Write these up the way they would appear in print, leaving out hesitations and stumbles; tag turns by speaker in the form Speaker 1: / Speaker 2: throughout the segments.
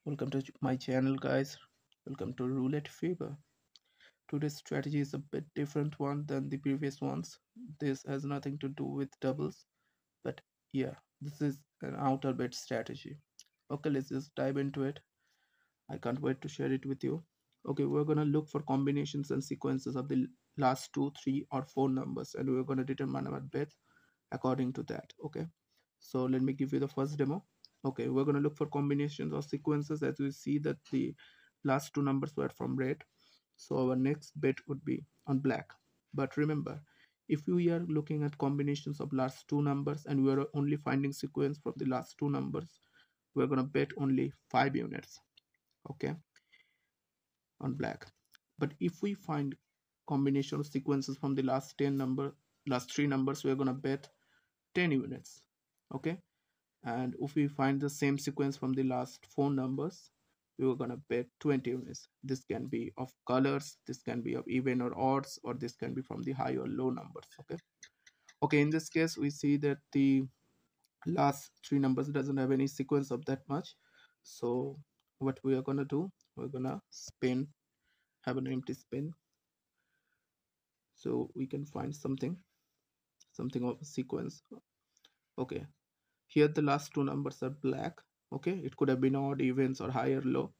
Speaker 1: Welcome to my channel, guys. Welcome to Roulette Fever. Today's strategy is a bit different one than the previous ones. This has nothing to do with doubles, but yeah, this is an outer bet strategy. Okay, let's just dive into it. I can't wait to share it with you. Okay, we're gonna look for combinations and sequences of the last two, three, or four numbers, and we're gonna determine our bet according to that. Okay, so let me give you the first demo. Okay, we're going to look for combinations or sequences. As we see that the last two numbers were from red, so our next bet would be on black. But remember, if we are looking at combinations of last two numbers and we are only finding sequence from the last two numbers, we're going to bet only 5 units, okay, on black. But if we find combination of sequences from the last three numbers, we're going to bet 10 units, okay. And if we find the same sequence from the last four numbers, we were gonna bet 20 units. This can be of colors, this can be of even or odds, or this can be from the high or low numbers. Okay, in this case we see that the last three numbers doesn't have any sequence of that much. So what we are gonna do, we're gonna spin, have an empty spin, so we can find something of a sequence. Okay, here the last two numbers are black. Okay, it could have been odd, evens, or high or low,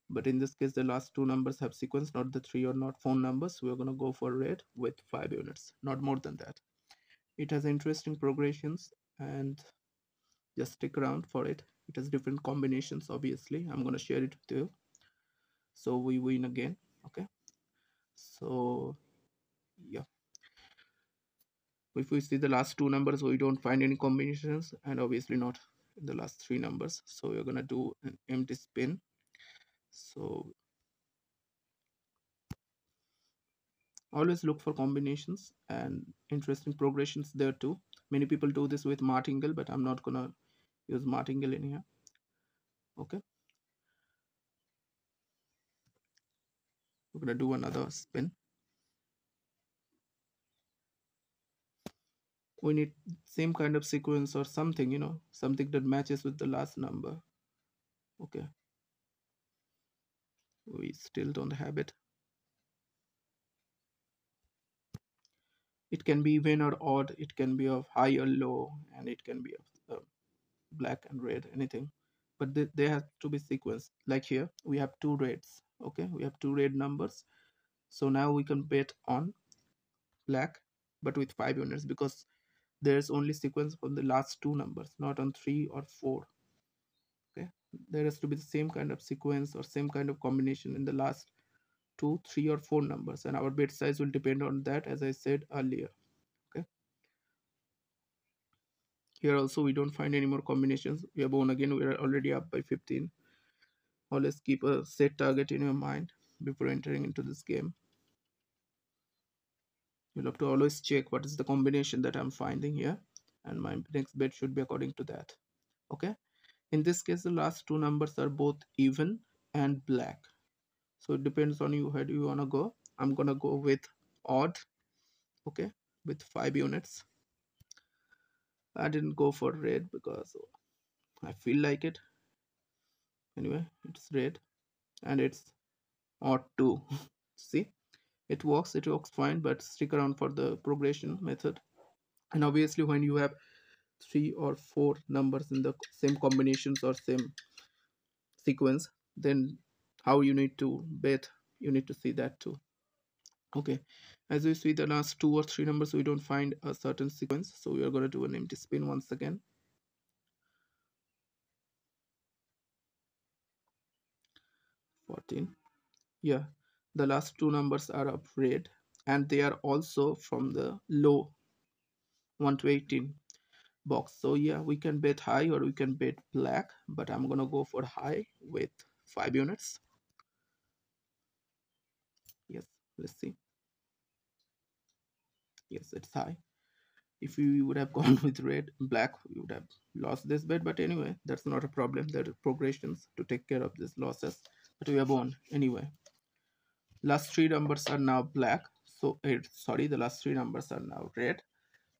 Speaker 1: but in this case the last two numbers have sequence, not the three or not four numbers. We're going to go for red with 5 units, not more than that. It has interesting progressions, and just stick around for it. It has different combinations. Obviously I'm going to share it with you, so we win again. Okay, so yeah, if we see the last two numbers, we don't find any combinations, and obviously not in the last three numbers, so we're going to do an empty spin. So always look for combinations and interesting progressions there too. Many people do this with Martingale, but I'm not gonna use Martingale in here. Okay, we're gonna do another spin. We need same kind of sequence or something, something that matches with the last number. Okay, we still don't have it. It can be even or odd, it can be of high or low, and it can be of black and red, anything, but they have to be sequenced. Like here we have two reds. Okay, we have two red numbers, so now we can bet on black, but with 5 units, because there's only sequence from the last two numbers, not on 3 or 4. Okay, there has to be the same kind of sequence or same kind of combination in the last 2, 3, or 4 numbers, and our bet size will depend on that, as I said earlier. Okay, here also we don't find any more combinations. We have won again. We are already up by 15. Always keep a set target in your mind before entering into this game. You'll have to always check what is the combination that I'm finding here, and my next bet should be according to that. Okay, in this case the last two numbers are both even and black, so it depends on you, where do you want to go. I'm gonna go with odd. Okay, with 5 units. I didn't go for red because I feel like it. Anyway, it's red and it's odd too. See, it works fine, but stick around for the progression method. And obviously when you have 3 or 4 numbers in the same combinations or same sequence, then how you need to bet, you need to see that too. Okay, as we see the last 2 or 3 numbers, we don't find a certain sequence, so we are going to do an empty spin once again. 14. Yeah, the last 2 numbers are of red, and they are also from the low 1 to 18 box. So yeah, we can bet high or we can bet black, but I'm gonna go for high with 5 units. Yes, let's see. Yes, it's high. If we would have gone with red black, we would have lost this bet, but anyway, that's not a problem. There are progressions to take care of these losses, but we have won anyway. Last 3 numbers are now black, so sorry, the last 3 numbers are now red.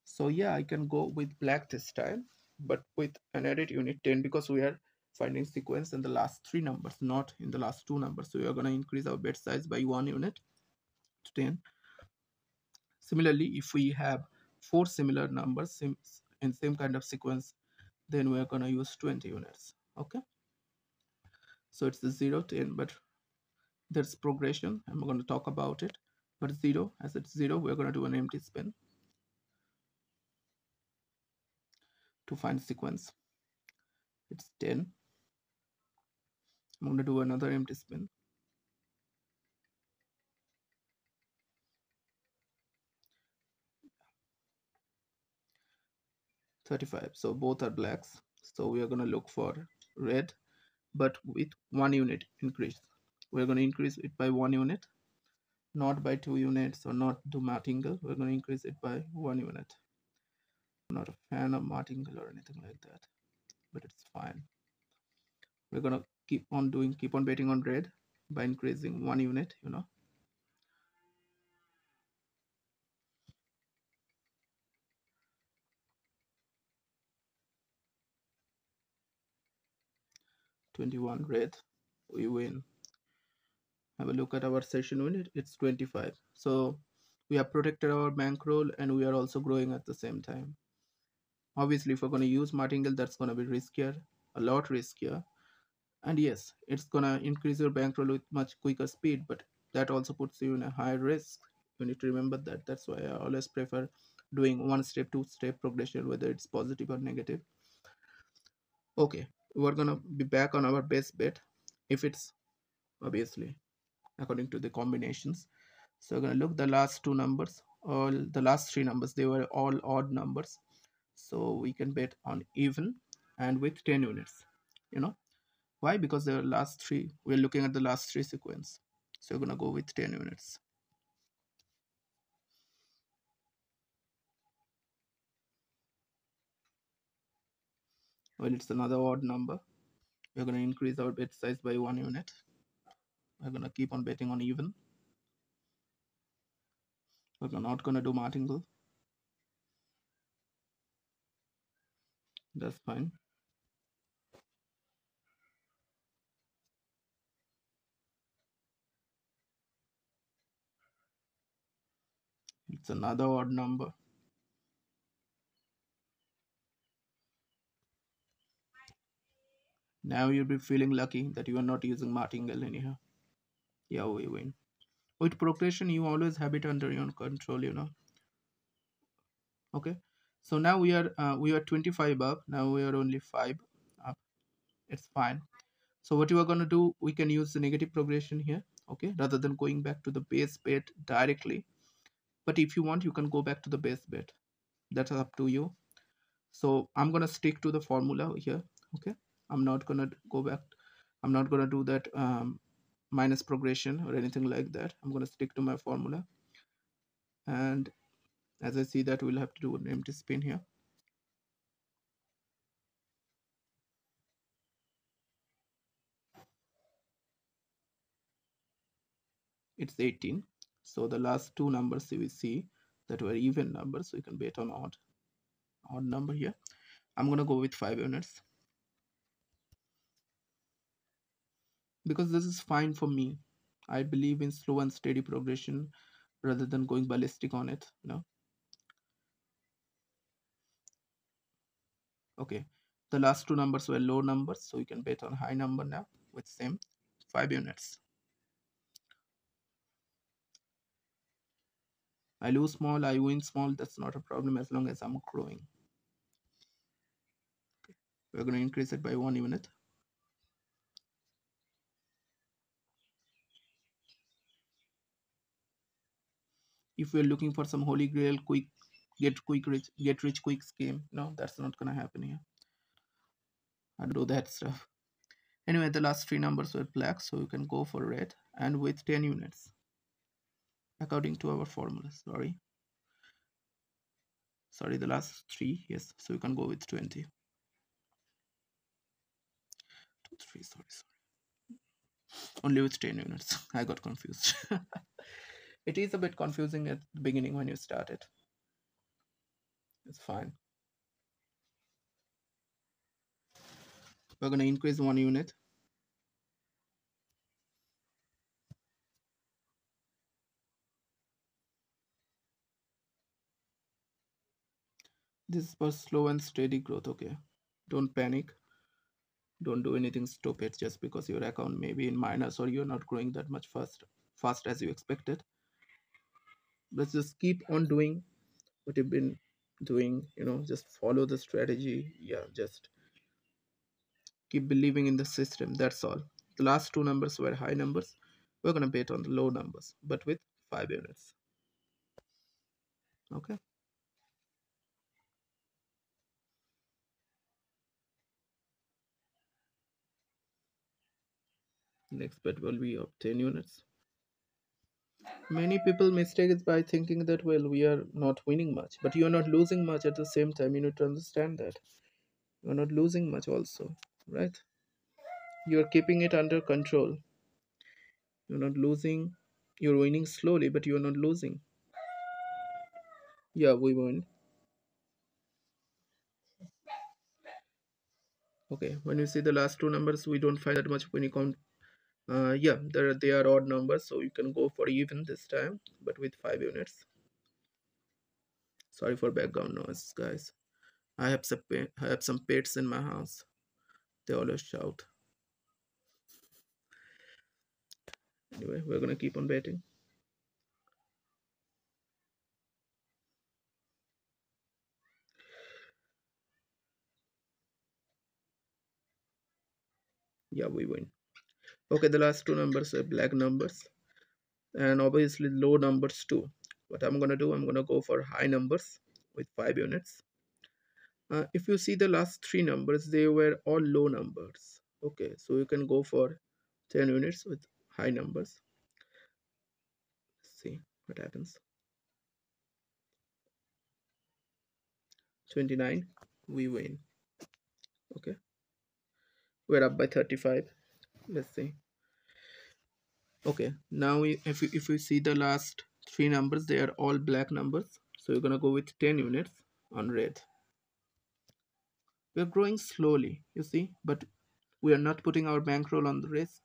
Speaker 1: So yeah, I can go with black this time, but with an added unit 10, because we are finding sequence in the last three numbers, not in the last two numbers. So we are going to increase our bet size by 1 unit to 10. Similarly, if we have four similar numbers in same kind of sequence, then we are going to use 20 units. Okay, so it's the 0, 10, but there's progression. I'm going to talk about it. But 0, as it's 0, we're going to do an empty spin to find sequence. It's 10. I'm going to do another empty spin. 35. So both are blacks. So we are going to look for red, but with 1 unit increase. We're going to increase it by 1 unit, not by 2 units or not do martingale. We're going to increase it by 1 unit. I'm not a fan of martingale or anything like that, but it's fine. We're going to keep on betting on red by increasing 1 unit, 21 red, we win. Have a look at our session unit, it's 25. So we have protected our bankroll and we are also growing at the same time. Obviously, if we're going to use martingale, that's going to be riskier, a lot riskier. And yes, it's going to increase your bankroll with much quicker speed, but that also puts you in a higher risk. You need to remember that. That's why I always prefer doing one step, two-step progression, whether it's positive or negative. Okay, we're going to be back on our base bet if it's obviously according to the combinations. So we're going to look the last two numbers, all the last three numbers, they were all odd numbers. So we can bet on even and with 10 units. Why? Because the last three, we're looking at the last three sequence. So we're going to go with 10 units. Well, it's another odd number. We're going to increase our bet size by 1 unit. We're going to keep on betting on even. We're not going to do martingale. That's fine. It's another odd number. Now you'll be feeling lucky that you are not using martingale anyhow. Yeah, we win. With progression, you always have it under your control. Okay. So now we are 25 up. Now we are only 5 up. It's fine. So what you are going to do, we can use the negative progression here, okay, rather than going back to the base bet directly. But if you want, you can go back to the base bet. That's up to you. So I'm going to stick to the formula here, okay. I'm not going to go back. I'm not going to do that minus progression or anything like that. I'm going to stick to my formula. And as I see that, we'll have to do an empty spin here. It's 18. So the last two numbers we see that were even numbers, so you can bet on odd number here. I'm going to go with 5 units because this is fine for me. I believe in slow and steady progression rather than going ballistic on it. Okay, the last two numbers were low numbers, so you can bet on high number now with same 5 units. I lose small, I win small, that's not a problem as long as I'm growing. Okay. We're going to increase it by 1 unit. If we're looking for some holy grail quick get rich quick scheme, no, that's not gonna happen here. I do that stuff. Anyway, the last three numbers were black, so you can go for red and with 10 units according to our formula. Sorry, the last three, yes, so you can go with 20. 2 3, sorry, only with 10 units. I got confused. It is a bit confusing at the beginning when you start it. It's fine. We're gonna increase 1 unit. This is for slow and steady growth, okay? Don't panic. Don't do anything stupid just because your account may be in minus or you're not growing that much fast as you expected. Let's just keep on doing what you've been doing, just follow the strategy. Yeah, just keep believing in the system. That's all. The last two numbers were high numbers. We're gonna bet on the low numbers, but with 5 units. Okay. Next bet will be of 10 units. Many people mistake it by thinking that, well, we are not winning much, but you are not losing much at the same time. You need to understand that you are not losing much also, right? You are keeping it under control. You're not losing. You're winning slowly, but you're not losing. Yeah, we win. Okay, when you see the last two numbers, we don't find that much when you count. Yeah, they are odd numbers, so you can go for even this time, but with 5 units. Sorry for background noise, guys. I have some pets in my house. They always shout. Anyway, we're gonna keep on betting. Yeah, we win. Okay, the last two numbers are black numbers, and obviously low numbers too. What I'm gonna do, I'm gonna go for high numbers with 5 units. If you see the last three numbers, they were all low numbers. Okay, so you can go for 10 units with high numbers. Let's see what happens. 29, we win. Okay, we're up by 35. Let's see. Okay, now if you see the last three numbers, they are all black numbers. So you're gonna go with 10 units on red. We're growing slowly, you see, but we are not putting our bankroll on the risk.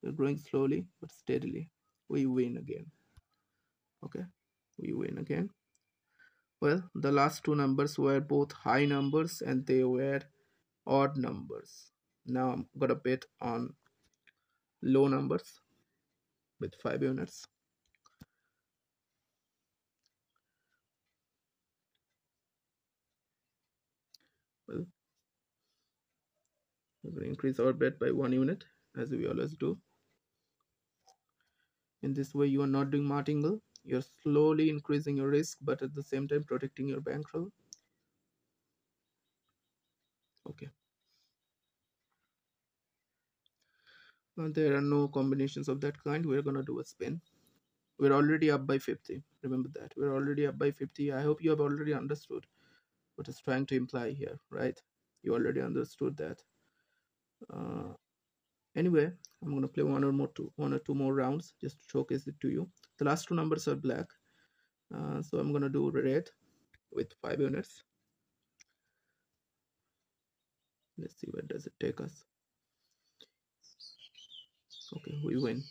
Speaker 1: We're growing slowly but steadily. We win again. Okay, we win again. Well, the last two numbers were both high numbers and they were odd numbers. Now I'm gonna bet on low numbers with 5 units. Well, we're gonna increase our bet by 1 unit as we always do. In this way, you are not doing martingale. You're slowly increasing your risk, but at the same time protecting your bankroll. Okay. There are no combinations of that kind. We're gonna do a spin. We're already up by 50. Remember that. We're already up by 50. I hope you have already understood what it's trying to imply here, right? You already understood that. Uh, anyway, I'm gonna play one or two more rounds just to showcase it to you. The last two numbers are black, so I'm gonna do red with 5 units. Let's see where does it take us. Okay, we win.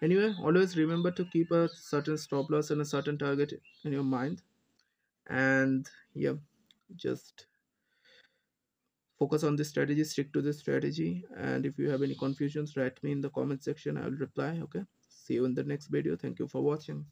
Speaker 1: Anyway, always remember to keep a certain stop loss and a certain target in your mind, and yeah, just focus on this strategy, stick to this strategy, and if you have any confusions, write me in the comment section. I will reply. Okay, see you in the next video. Thank you for watching.